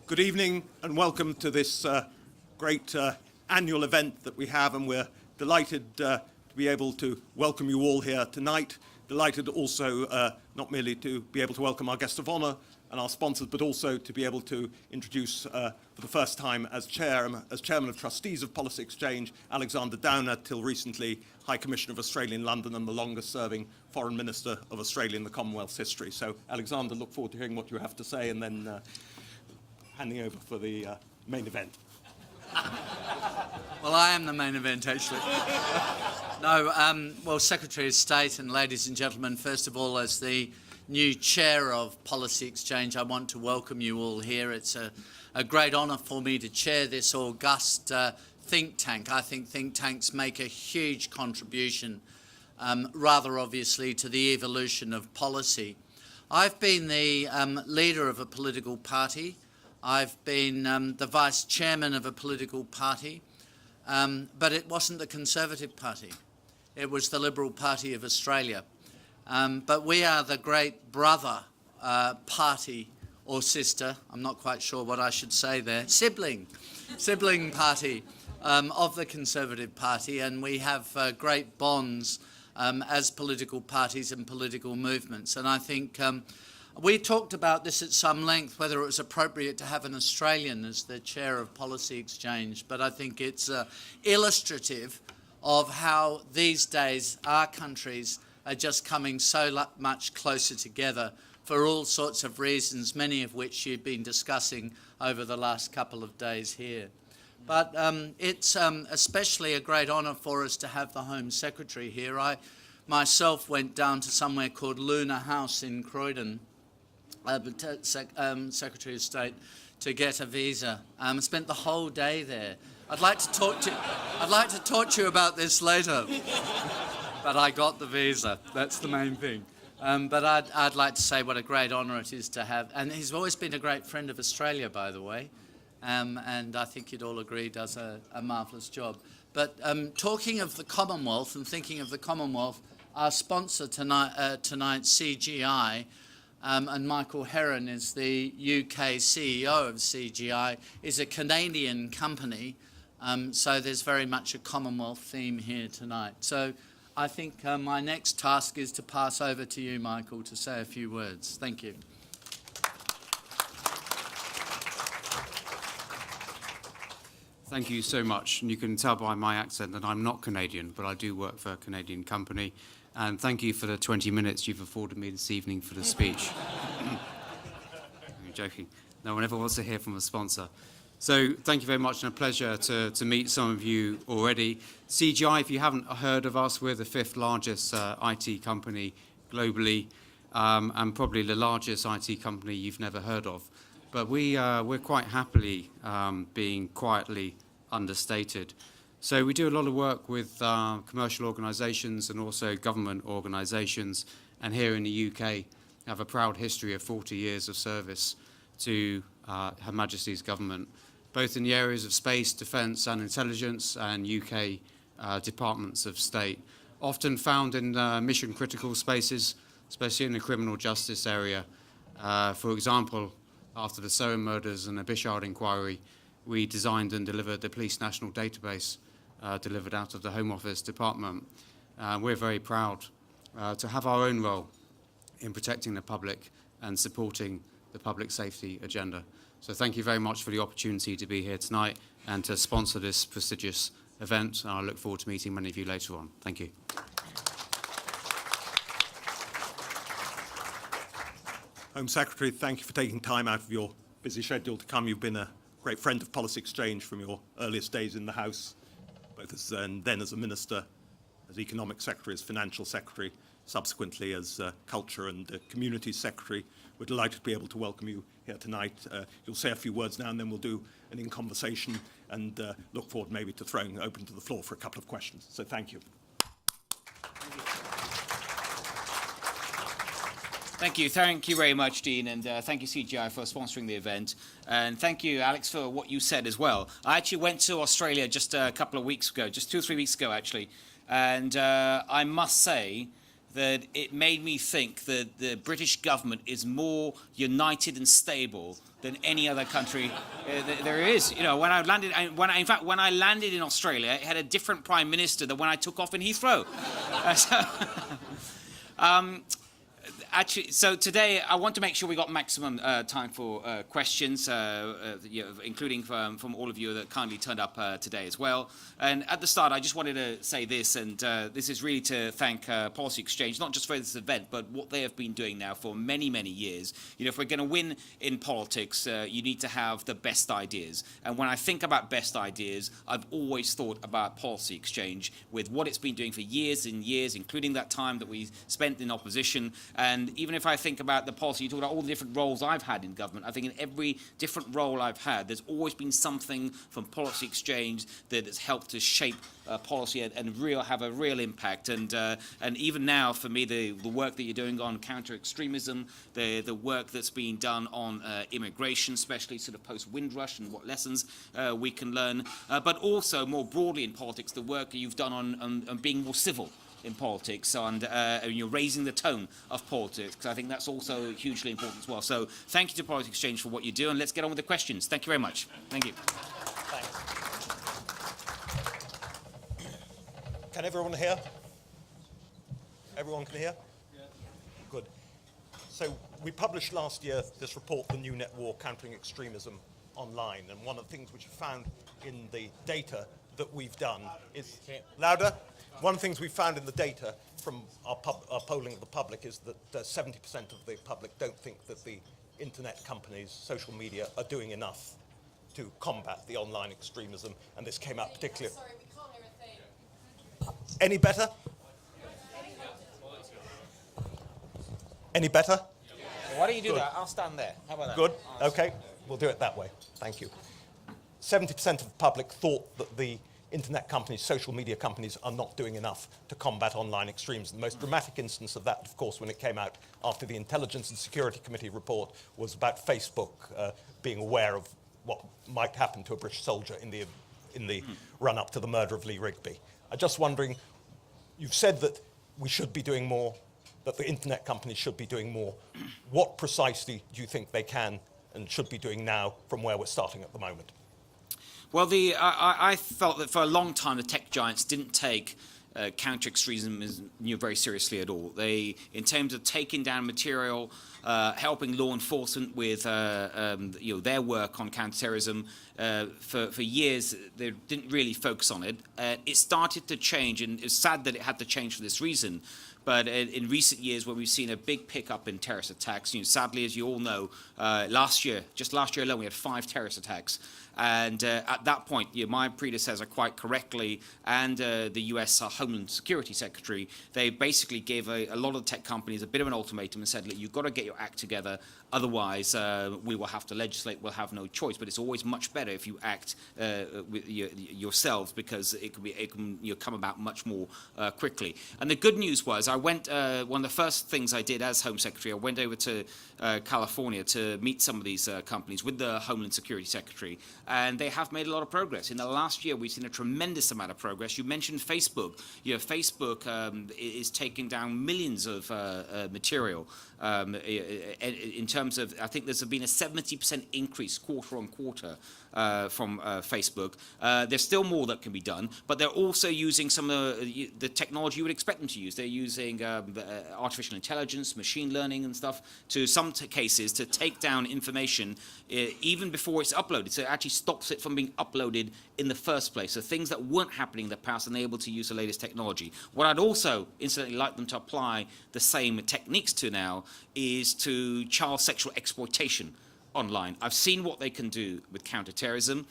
Good evening and welcome to this great annual event that we have, and we're delighted to be able to welcome you all here tonight. Delighted also not merely to be able to welcome our guest of honour and our sponsors, but also to be able to introduce for the first time as Chairman of Trustees of Policy Exchange, Alexander Downer, till recently High Commissioner of Australia in London and the longest serving Foreign Minister of Australia in the Commonwealth's history. So Alexander, look forward to hearing what you have to say, and then handing over for the main event. Well, I am the main event, actually. Well, Secretary of State and ladies and gentlemen, first of all, as the new Chair of Policy Exchange, I want to welcome you all here. It's a great honour for me to chair this august think tank. I think think tanks make a huge contribution, rather obviously, to the evolution of policy. I've been the leader of a political party. I've been the Vice Chairman of a political party, but it wasn't the Conservative Party. It was the Liberal Party of Australia. But we are the great brother party or sister, I'm not quite sure what I should say there, sibling party of the Conservative Party, and we have great bonds as political parties and political movements. And I think we talked about this at some length, whether it was appropriate to have an Australian as the Chair of Policy Exchange, but I think it's illustrative of how these days our countries are just coming so much closer together for all sorts of reasons, many of which you've been discussing over the last couple of days here. But it's especially a great honour for us to have the Home Secretary here. I myself went down to somewhere called Luna House in Croydon, Secretary of State, to get a visa. Spent the whole day there. I'd like to talk to you about this later, but I got the visa. That's the main thing. But I'd like to say what a great honour it is to have, and he's always been a great friend of Australia, by the way, and I think you'd all agree does a marvellous job. But talking of the Commonwealth and thinking of the Commonwealth, our sponsor tonight, CGI. And Michael Heron is the UK CEO of CGI, is a Canadian company, so there's very much a Commonwealth theme here tonight. So I think my next task is to pass over to you, Michael, to say a few words. Thank you. Thank you so much. And you can tell by my accent that I'm not Canadian, but I do work for a Canadian company. And thank you for the 20 minutes you've afforded me this evening for the speech. I'm joking. No one ever wants to hear from a sponsor. So thank you very much, and a pleasure to meet some of you already. CGI, if you haven't heard of us, we're the 5th largest IT company globally, and probably the largest IT company you've never heard of. But we're quite happily being quietly understated. So we do a lot of work with commercial organisations and also government organisations, and here in the UK have a proud history of 40 years of service to Her Majesty's government, both in the areas of space, defence and intelligence, and UK departments of state, often found in mission-critical spaces, especially in the criminal justice area. For example, after the Soham murders and the Bishard inquiry, we designed and delivered the Police National Database, delivered out of the Home Office Department. We're very proud to have our own role in protecting the public and supporting the public safety agenda. So thank you very much for the opportunity to be here tonight and to sponsor this prestigious event. I look forward to meeting many of you later on. Thank you. Home Secretary, thank you for taking time out of your busy schedule to come. You've been a great friend of Policy Exchange from your earliest days in the House, both as, then as a Minister, as Economic Secretary, as Financial Secretary, subsequently as Culture and Communities Secretary. We're delighted to be able to welcome you here tonight. You'll say a few words now and then we'll do an in-conversation and look forward maybe to throwing open to the floor for a couple of questions. So thank you. Thank you. Thank you very much, Dean, and thank you, CGI, for sponsoring the event. And thank you, Alex, for what you said as well. I actually went to Australia just a couple of weeks ago, just 2 or 3 weeks ago, actually. And I must say that it made me think that the British government is more united and stable than any other country there is. You know, when I landed, in fact, when I landed in Australia, it had a different prime minister than when I took off in Heathrow. Actually, so today I want to make sure we got maximum time for questions, including from all of you that kindly turned up today as well. And at the start, I just wanted to say this, and this is really to thank Policy Exchange, not just for this event, but what they have been doing now for many, many years. You know, if we're going to win in politics, you need to have the best ideas. And when I think about best ideas, I've always thought about Policy Exchange with what it's been doing for years and years, including that time that we spent in opposition. And even if I think about the policy, you talk about all the different roles I've had in government, I think in every different role I've had, there's always been something from Policy Exchange that has helped to shape policy and have a real impact. And even now, for me, the work that you're doing on counter-extremism, the work that's being done on immigration, especially sort of post-Windrush and what lessons we can learn, but also more broadly in politics, the work you've done on being more civil in politics, and you're raising the tone of politics, because I think that's also hugely important as well. So thank you to Policy Exchange for what you do, and let's get on with the questions. Thank you very much. Thank you. Thanks. Can everyone hear? Everyone can hear? Yeah. Good. So we published last year this report, The New Net War, Countering Extremism Online, and one of the things which we found in the data that we've done is... Louder? One of the things we found in the data from our polling of the public is that 70% of the public don't think that the internet companies, social media, are doing enough to combat the online extremism, and this came out particularly... Sorry, we can't hear a thing. Any better? Any better? Why don't you do that? I'll stand there. How about that? Good. Okay. We'll do it that way. Thank you. 70% of the public thought that the internet companies, social media companies, are not doing enough to combat online extremism. The most dramatic instance of that, of course, when it came out after the Intelligence and Security Committee report, was about Facebook being aware of what might happen to a British soldier in the run-up to the murder of Lee Rigby. I'm just wondering, you've said that we should be doing more, that the internet companies should be doing more. What precisely do you think they can and should be doing now from where we're starting at the moment? Well, I felt that for a long time the tech giants didn't take counter-extremism very seriously at all. They, in terms of taking down material, helping law enforcement with their work on counter-terrorism, for years they didn't really focus on it. It started to change, and it's sad that it had to change for this reason. But in recent years, where we've seen a big pickup in terrorist attacks, sadly, as you all know, just last year alone, we had 5 terrorist attacks. And at that point, my predecessor quite correctly, and the US Homeland Security Secretary, they basically gave a lot of tech companies a bit of an ultimatum and said, look, you've got to get your act together. Otherwise, we will have to legislate. We'll have no choice. But it's always much better if you act with yourselves, because it can come about much more quickly. And the good news was, I went. One of the first things I did as Home Secretary, I went over to California to meet some of these companies with the Homeland Security Secretary, and they have made a lot of progress. In the last year, we've seen a tremendous amount of progress. You mentioned Facebook. Facebook is taking down millions of material. In terms of, I think there's been a 70% increase quarter on quarter from Facebook. There's still more that can be done, but they're also using some of the technology you would expect them to use. They're using artificial intelligence, machine learning and stuff, to some cases to take down information even before it's uploaded. So it actually stops it from being uploaded in the first place. So things that weren't happening in the past, and they're able to use the latest technology. What I'd also incidentally like them to apply the same techniques to now is to child sexual exploitation online. I've seen what they can do with counterterrorism.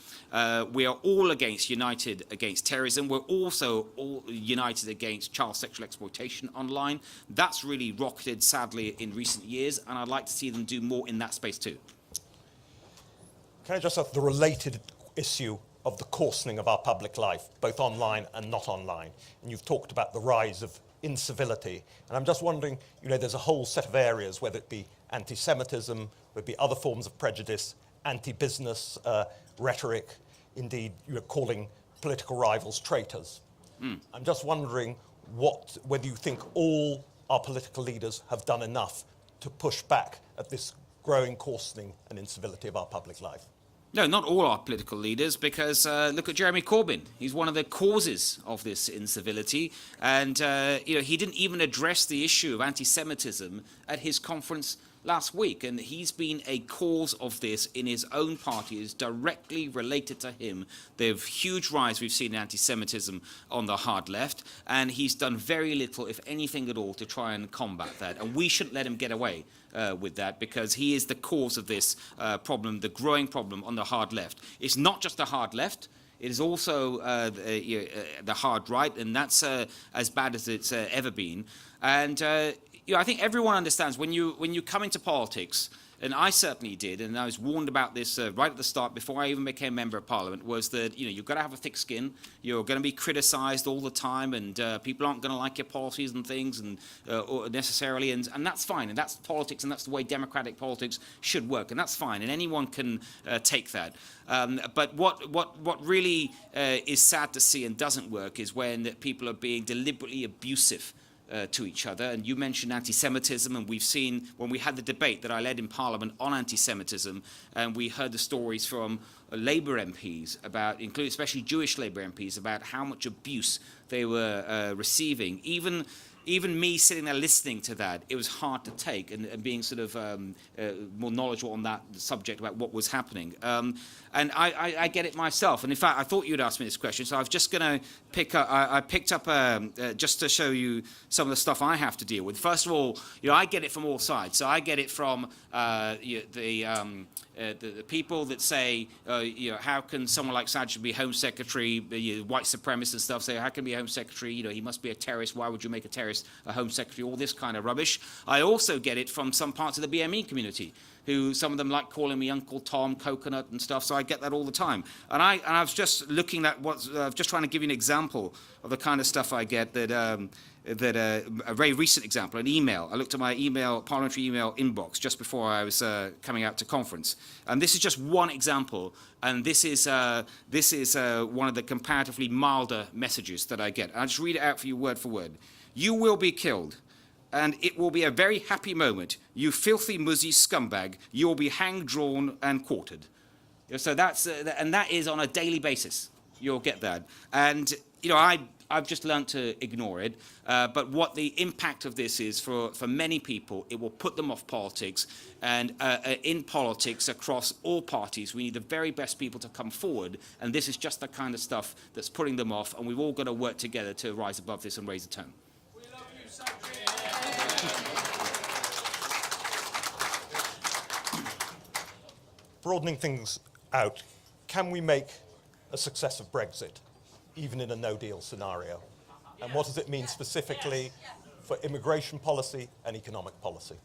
We are all united against terrorism. We're also all united against child sexual exploitation online. That's really rocketed, sadly, in recent years, and I'd like to see them do more in that space too. Can I just have the related issue of the coarsening of our public life, both online and not online? And you've talked about the rise of incivility. And I'm just wondering, there's a whole set of areas, whether it be anti-Semitism, whether it be other forms of prejudice, anti-business rhetoric, indeed, calling political rivals traitors. I'm just wondering whether you think all our political leaders have done enough to push back at this growing coarsening and incivility of our public life? No, not all our political leaders, because look at Jeremy Corbyn. He's one of the causes of this incivility, and he didn't even address the issue of anti-Semitism at his conference last week, and he's been a cause of this in his own party. It's directly related to him. The huge rise we've seen in anti-Semitism on the hard left, and he's done very little, if anything at all, to try and combat that. And we shouldn't let him get away with that, because he is the cause of this problem, the growing problem on the hard left. It's not just the hard left. It is also the hard right, and that's as bad as it's ever been. And I think everyone understands when you come into politics, and I certainly did, and I was warned about this right at the start before I even became member of Parliament, was that you've got to have a thick skin. You're going to be criticised all the time, and people aren't going to like your policies and things, and or necessarily, and that's fine, and that's politics, and that's the way democratic politics should work, and that's fine, and anyone can take that. But what really is sad to see and doesn't work is when people are being deliberately abusive to each other. And you mentioned anti-Semitism, and we've seen when we had the debate that I led in Parliament on anti-Semitism, and we heard the stories from Labour MPs about, including especially Jewish Labour MPs, about how much abuse they were receiving. Even me sitting there listening to that, it was hard to take, and being sort of more knowledgeable on that subject about what was happening. And I get it myself. And in fact, I thought you'd ask me this question, so I was just going to pick up. I picked up just to show you some of the stuff I have to deal with. First of all, I get it from all sides. So I get it from the people that say, how can someone like Sajid be Home Secretary, white supremacists and stuff, say, how can he be Home Secretary, he must be a terrorist, why would you make a terrorist a Home Secretary, all this kind of rubbish. I also get it from some parts of the BME community, who some of them like calling me Uncle Tom, coconut and stuff, so I get that all the time. And I was just looking at just trying to give you an example of the kind of stuff I get that a very recent example, an email. I looked at my parliamentary email inbox just before I was coming out to conference. And this is just one example. And this is one of the comparatively milder messages that I get. I'll just read it out for you word for word. You will be killed, and it will be a very happy moment. You filthy, muzzy scumbag. You will be hanged, drawn, and quartered. So that's, and that is on a daily basis. You'll get that. And, I've just learned to ignore it. But what the impact of this is for many people, it will put them off politics. And in politics, across all parties, we need the very best people to come forward. And this is just the kind of stuff that's putting them off. And we've all got to work together to rise above this and raise the tone. We love you, Sajid. Broadening things out, can we make a success of Brexit, even in a no-deal scenario? And what does it mean specifically for immigration policy and economic policy?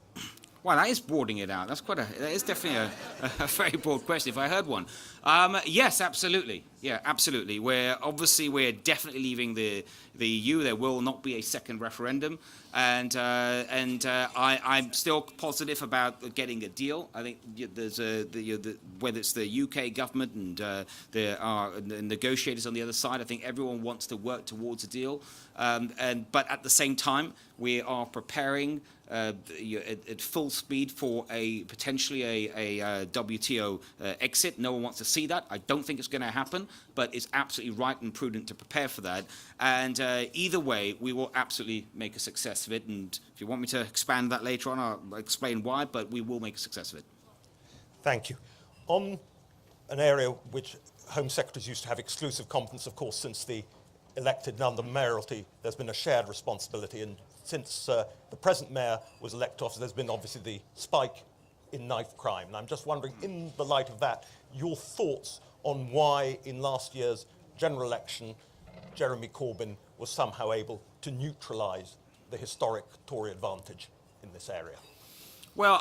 Well, that is broadening it out. That is definitely a very broad question, if I heard one. Yes, absolutely. Yeah, absolutely. We're definitely leaving the EU. There will not be a second referendum. And I'm still positive about getting a deal. I think there's whether it's the UK government and there are negotiators on the other side, I think everyone wants to work towards a deal. But at the same time, we are preparing at full speed for potentially a WTO exit. No one wants to see that. I don't think it's going to happen, but it's absolutely right and prudent to prepare for that. And either way, we will absolutely make a success of it. And if you want me to expand that later on, I'll explain why, but we will make a success of it. Thank you. On an area which Home Secretaries used to have exclusive competence, of course, since the elected under mayoralty, there's been a shared responsibility, and since the present mayor was elected to office, there's been obviously the spike in knife crime. And I'm just wondering, in the light of that, your thoughts on why in last year's general election, Jeremy Corbyn was somehow able to neutralise the historic Tory advantage in this area. Well,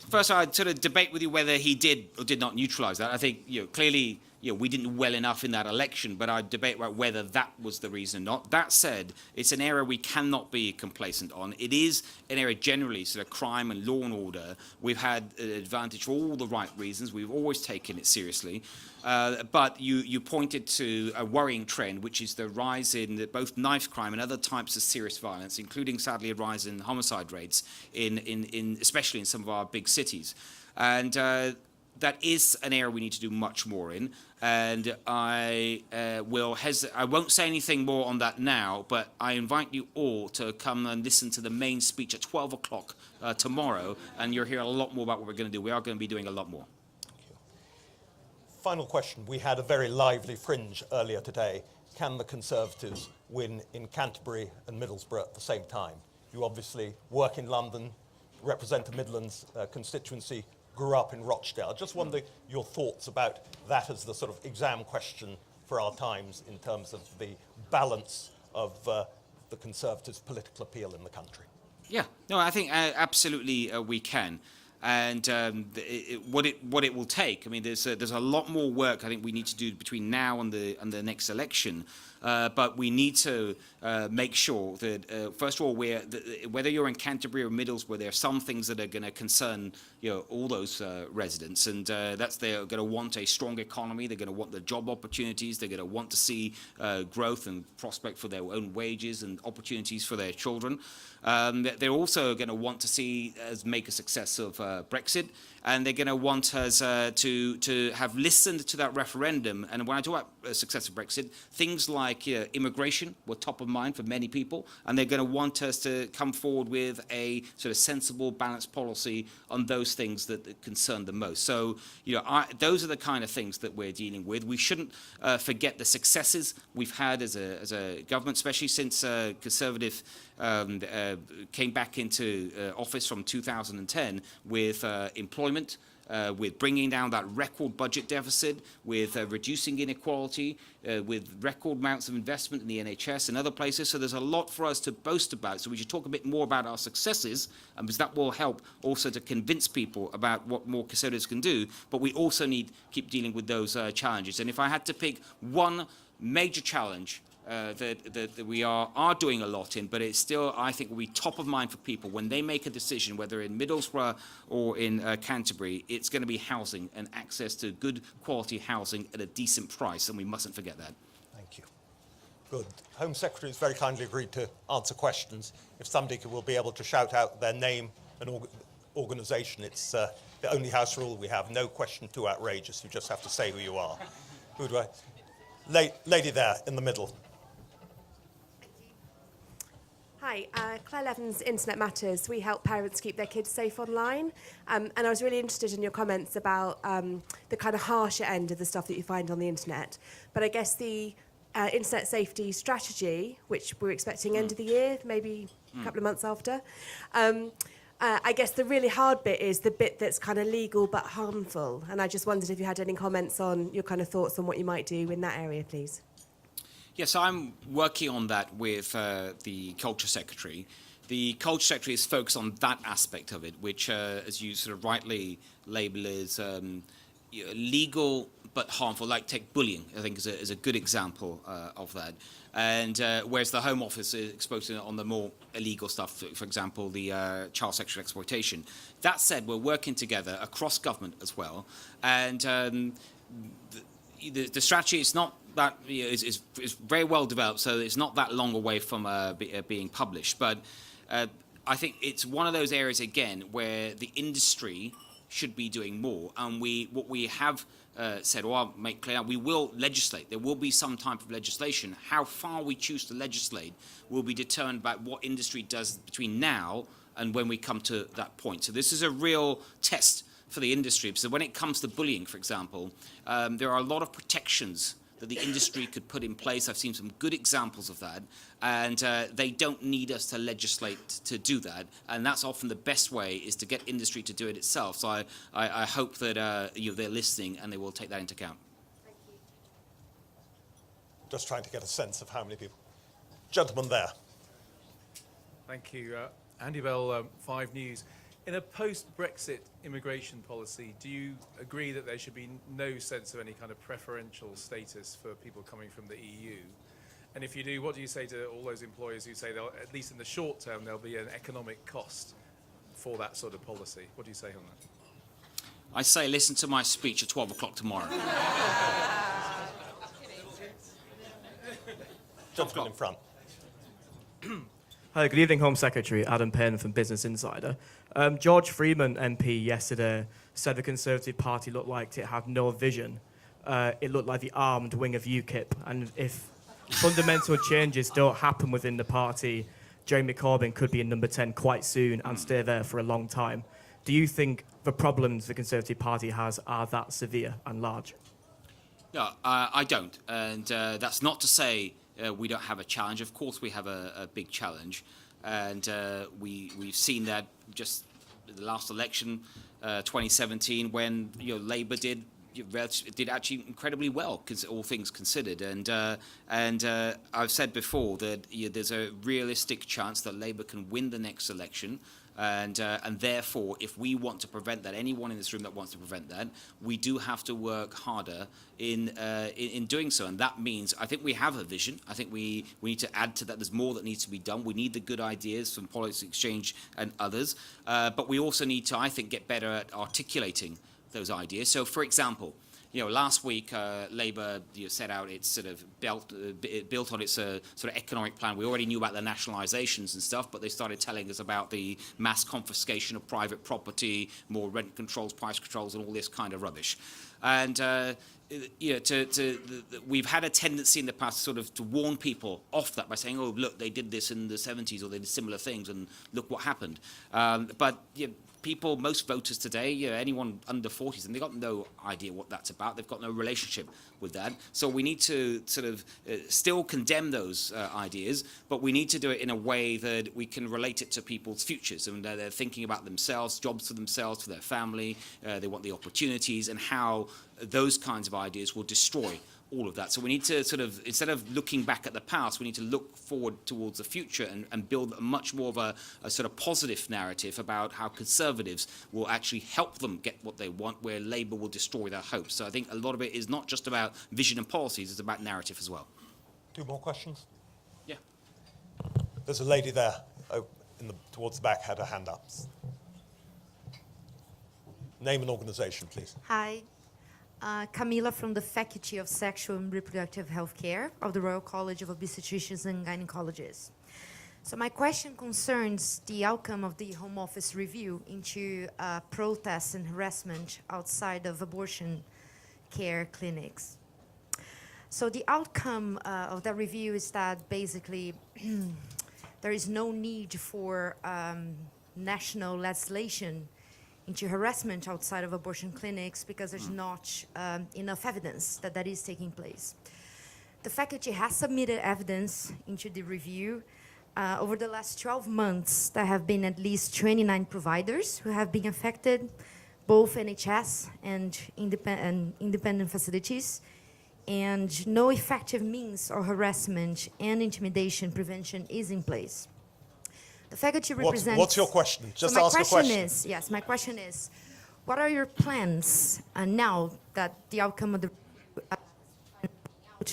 first I'd sort of debate with you whether he did or did not neutralise that. I think clearly we didn't do well enough in that election, but I debate about whether that was the reason or not. That said, it's an area we cannot be complacent on. It is an area generally, sort of crime and law and order. We've had an advantage for all the right reasons. We've always taken it seriously. But you pointed to a worrying trend, which is the rise in both knife crime and other types of serious violence, including, sadly, a rise in homicide rates, especially in some of our big cities. And that is an area we need to do much more in. And I won't say anything more on that now, but I invite you all to come and listen to the main speech at 12 o'clock tomorrow, and you'll hear a lot more about what we're going to do. We are going to be doing a lot more. Final question. We had a very lively fringe earlier today. Can the Conservatives win in Canterbury and Middlesbrough at the same time? You obviously work in London, represent the Midlands constituency, grew up in Rochdale. I just wonder your thoughts about that as the sort of exam question for our times in terms of the balance of the Conservatives' political appeal in the country. Yeah, no, I think absolutely we can. And what it will take, I mean, there's a lot more work I think we need to do between now and the next election. But we need to make sure that, first of all, whether you're in Canterbury or Middlesbrough, there are some things that are going to concern all those residents, and they're going to want a strong economy. They're going to want the job opportunities. They're going to want to see growth and prospect for their own wages and opportunities for their children. They're also going to want to see us make a success of Brexit, and they're going to want us to have listened to that referendum. And when I talk about success of Brexit, things like immigration were top of mind for many people, and they're going to want us to come forward with a sort of sensible, balanced policy on those things that concern them most. So, those are the kind of things that we're dealing with. We shouldn't forget the successes we've had as a government, especially since Conservative came back into office from 2010 with employment, with bringing down that record budget deficit, with reducing inequality, with record amounts of investment in the NHS and other places. So there's a lot for us to boast about. So we should talk a bit more about our successes, because that will help also to convince people about what more Conservatives can do. But we also need to keep dealing with those challenges. And if I had to pick one major challenge that we are doing a lot in, but it's still, I think, will be top of mind for people when they make a decision, whether in Middlesbrough or in Canterbury. It's going to be housing and access to good quality housing at a decent price, and we mustn't forget that. Thank you. Good. Home Secretary has very kindly agreed to answer questions. If somebody will be able to shout out their name and organisation, it's the only house rule we have. No question too outrageous. You just have to say who you are. Who do I? Lady there in the middle. Hi, Claire Levens, Internet Matters. We help parents keep their kids safe online. And I was really interested in your comments about the kind of harsher end of the stuff that you find on the internet. But I guess the internet safety strategy, which we're expecting end of the year, maybe a couple of months after, I guess the really hard bit is the bit that's kind of legal but harmful. And I just wondered if you had any comments on your kind of thoughts on what you might do in that area, please. Yes, I'm working on that with the Culture Secretary. The Culture Secretary is focused on that aspect of it, which, as you sort of rightly label as legal but harmful, like take bullying, I think is a good example of that. And whereas the Home Office is exposed on the more illegal stuff, for example, the child sexual exploitation. That said, we're working together across government as well. And the strategy is not that is very well developed, so it's not that long away from being published. But I think it's one of those areas again where the industry should be doing more. And what we have said, or I'll make clear, we will legislate. There will be some type of legislation. How far we choose to legislate will be determined by what industry does between now and when we come to that point. So this is a real test for the industry. So when it comes to bullying, for example, there are a lot of protections that the industry could put in place. I've seen some good examples of that, and they don't need us to legislate to do that, and that's often the best way, is to get industry to do it itself. So I hope that they're listening and they will take that into account. Thank you. Just trying to get a sense of how many people. Gentleman there. Thank you. Andy Bell, 5 News. In a post-Brexit immigration policy, do you agree that there should be no sense of any kind of preferential status for people coming from the EU? And if you do, what do you say to all those employers who say, they'll, at least in the short term, there'll be an economic cost for that sort of policy? What do you say on that? I say listen to my speech at 12 o'clock tomorrow. Gentleman in front. Hi, good evening, Home Secretary Adam Penn from Business Insider. George Freeman MP yesterday said the Conservative Party looked like it had no vision. It looked like the armed wing of UKIP, and if fundamental changes don't happen within the party, Jeremy Corbyn could be in number 10 quite soon and stay there for a long time. Do you think the problems the Conservative Party has are that severe and large? No, I don't. And that's not to say we don't have a challenge. Of course we have a big challenge. And we've seen that just the last election, 2017, when Labour did actually incredibly well, all things considered. And I've said before that there's a realistic chance that Labour can win the next election. And therefore, if we want to prevent that, anyone in this room that wants to prevent that, we do have to work harder in doing so. And that means, I think we have a vision. I think we need to add to that. There's more that needs to be done. We need the good ideas from Politics Exchange and others. But we also need to, I think, get better at articulating those ideas. So, for example, last week Labour set out its sort of built on its sort of economic plan. We already knew about the nationalisations and stuff, but they started telling us about the mass confiscation of private property, more rent controls, price controls, and all this kind of rubbish. And we've had a tendency in the past sort of to warn people off that by saying, "Oh, look, they did this in the 70s, or they did similar things, and look what happened." But people, most voters today, anyone under 40s, and they've got no idea what that's about. They've got no relationship with that. So we need to sort of still condemn those ideas, but we need to do it in a way that we can relate it to people's futures. And they're thinking about themselves, jobs for themselves, for their family. They want the opportunities, and how those kinds of ideas will destroy all of that. So we need to sort of, instead of looking back at the past, we need to look forward towards the future and build a much more of a sort of positive narrative about how Conservatives will actually help them get what they want, where Labour will destroy their hopes. So I think a lot of it is not just about vision and policies, it's about narrative as well. Two more questions? Yeah. There's a lady there towards the back, had her hand up. Name and organisation, please. Hi. Camila from the Faculty of Sexual and Reproductive Health Care of the Royal College of Obstetricians and Gynecologists. So my question concerns the outcome of the Home Office review into protests and harassment outside of abortion care clinics. So the outcome of that review is that basically there is no need for national legislation into harassment outside of abortion clinics because there's not enough evidence that that is taking place. The faculty has submitted evidence into the review. Over the last 12 months, there have been at least 29 providers who have been affected, both NHS and independent facilities, and no effective means of harassment and intimidation prevention is in place. The faculty represents... What's your question? Just so ask a question. My question is, what are your plans now that the outcome of the...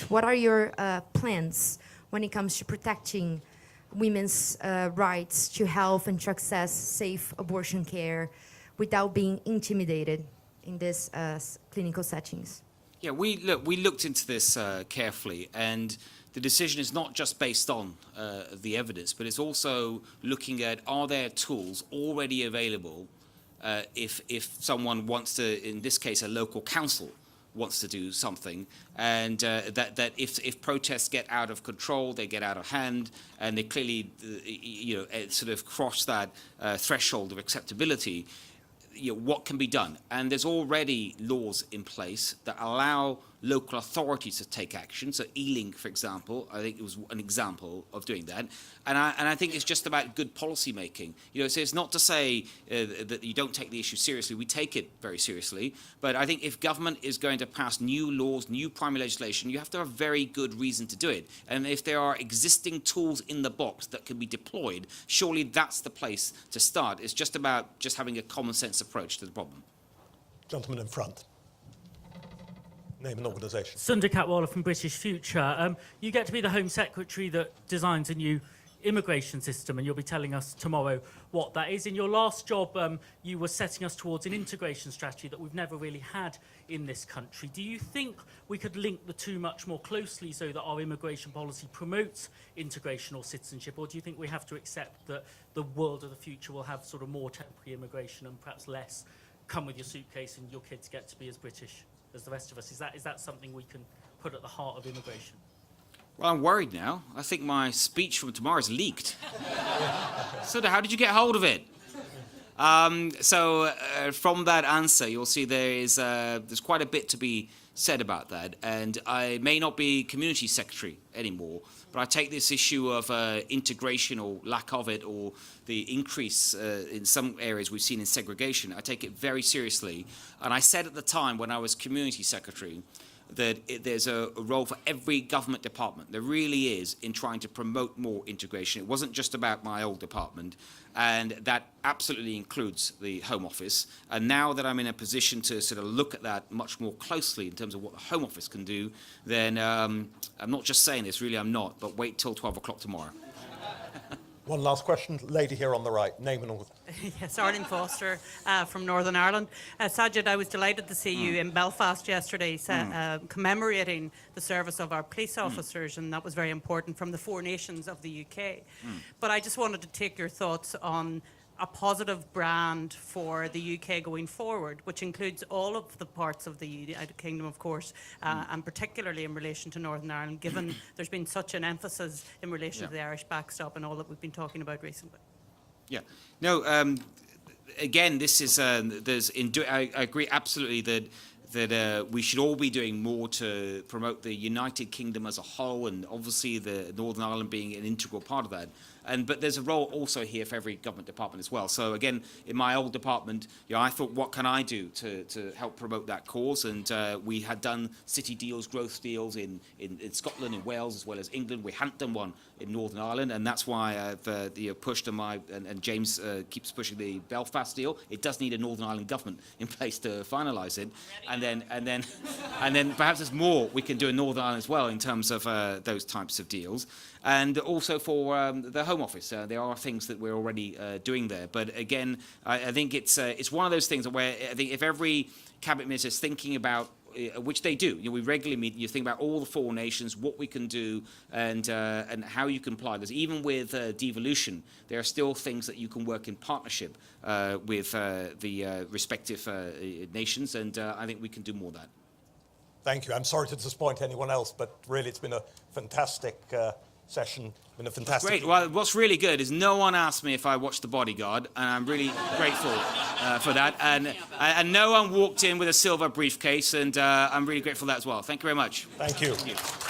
what are your plans when it comes to protecting women's rights to health and to access safe abortion care without being intimidated in these clinical settings? Yeah, we looked into this carefully, and the decision is not just based on the evidence, but it's also looking at, are there tools already available if someone wants to, in this case, a local council wants to do something, and that if protests get out of control, they get out of hand, and they clearly, sort of cross that threshold of acceptability, what can be done? And there's already laws in place that allow local authorities to take action. So Ealing, for example, I think it was an example of doing that. And I think it's just about good policy making. So it's not to say that you don't take the issue seriously. We take it very seriously. But I think if government is going to pass new laws, new primary legislation, you have to have a very good reason to do it. And if there are existing tools in the box that can be deployed, surely that's the place to start. It's just about just having a common sense approach to the problem. Gentleman in front. Name and organisation. Sunder Katwala from British Future. You get to be the Home Secretary that designs a new immigration system, and you'll be telling us tomorrow what that is. In your last job, you were setting us towards an integration strategy that we've never really had in this country. Do you think we could link the two much more closely so that our immigration policy promotes integration or citizenship, or do you think we have to accept that the world of the future will have sort of more temporary immigration and perhaps less come with your suitcase and your kids get to be as British as the rest of us? Is that something we can put at the heart of immigration? Well, I'm worried now. I think my speech from tomorrow is leaked. So how did you get hold of it? From that answer, you'll see there's quite a bit to be said about that. And I may not be community secretary anymore, but I take this issue of integration or lack of it, or the increase in some areas we've seen in segregation. I take it very seriously. And I said at the time when I was community secretary that there's a role for every government department. There really is, in trying to promote more integration. It wasn't just about my old department, and that absolutely includes the Home Office. And now that I'm in a position to sort of look at that much more closely in terms of what the Home Office can do, then I'm not just saying this, really I'm not, but wait till 12 o'clock tomorrow. One last question. Lady here on the right. Name and all. Yes, Arlene Foster from Northern Ireland. Sajid, I was delighted to see you in Belfast yesterday commemorating the service of our police officers, and that was very important, from the 4 nations of the UK. But I just wanted to take your thoughts on a positive brand for the UK going forward, which includes all of the parts of the United Kingdom, of course, and particularly in relation to Northern Ireland, given there's been such an emphasis in relation to the Irish backstop and all that we've been talking about recently. Yeah. No, again, this is, I agree absolutely that we should all be doing more to promote the United Kingdom as a whole, and obviously the Northern Ireland being an integral part of that. But there's a role also here for every government department as well. So again, in my old department, I thought, what can I do to help promote that cause? And we had done city deals, growth deals in Scotland, in Wales, as well as England. We hadn't done one in Northern Ireland, and that's why I've pushed and James keeps pushing the Belfast deal. It does need a Northern Ireland government in place to finalise it, and then perhaps there's more we can do in Northern Ireland as well in terms of those types of deals. And also for the Home Office, there are things that we're already doing there. But again, I think it's one of those things where I think if every cabinet minister is thinking about, which they do, we regularly meet, you think about all the 4 nations, what we can do, and how you can apply this. Even with devolution, there are still things that you can work in partnership with the respective nations, and I think we can do more of that. Thank you. I'm sorry to disappoint anyone else, but really it's been a fantastic session. Been a fantastic. Great. Well, what's really good is no one asked me if I watched The Bodyguard, and I'm really grateful for that. And no one walked in with a silver briefcase, and I'm really grateful for that as well. Thank you very much. Thank you. Thank you.